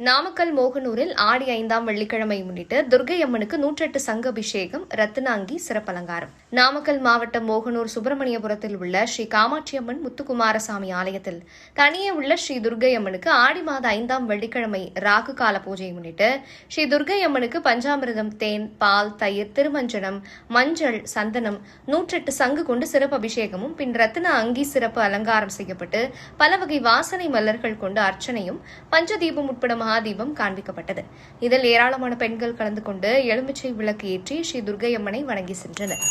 நாமக்கல் மோகனூரில் ஆடி 5ஆம் வெள்ளிக்கிழமை முன்னிட்டு துர்க்கை அம்மனுக்கு 108 சங்கு அபிஷேகம், ரத்தினாங்கி சிறப்பலங்காரம். நாமக்கல் மாவட்டம் மோகனூர் சுப்பிரமணியபுரத்தில் உள்ள ஸ்ரீ காமாட்சி அம்மன் முத்துக்குமாரசாமி ஆலயத்தில் தனியே உள்ள ஸ்ரீ துர்க்கை அம்மனுக்கு ஆடி மாத 5ஆம் வெள்ளிக்கிழமை ராகு கால பூஜையை முன்னிட்டு ஸ்ரீ துர்க்கை அம்மனுக்கு பஞ்சாமிர்தம், தேன், பால், தயிர், திருமஞ்சனம், மஞ்சள், சந்தனம், 108 சங்கு கொண்டு சிறப்பு அபிஷேகமும் பின் ரத்தின அங்கி சிறப்பு அலங்காரம் செய்யப்பட்டு பல வகை வாசனை மலர்கள் கொண்டு அர்ச்சனையும், பஞ்சதீபம் உட்பட மகாதீபம் காண்பிக்கப்பட்டது. இதில் ஏராளமான பெண்கள் கலந்து கொண்டு எலுமிச்சை விளக்கு ஏற்றி ஸ்ரீ துர்க்கை அம்மனை வணங்கி சென்றனர்.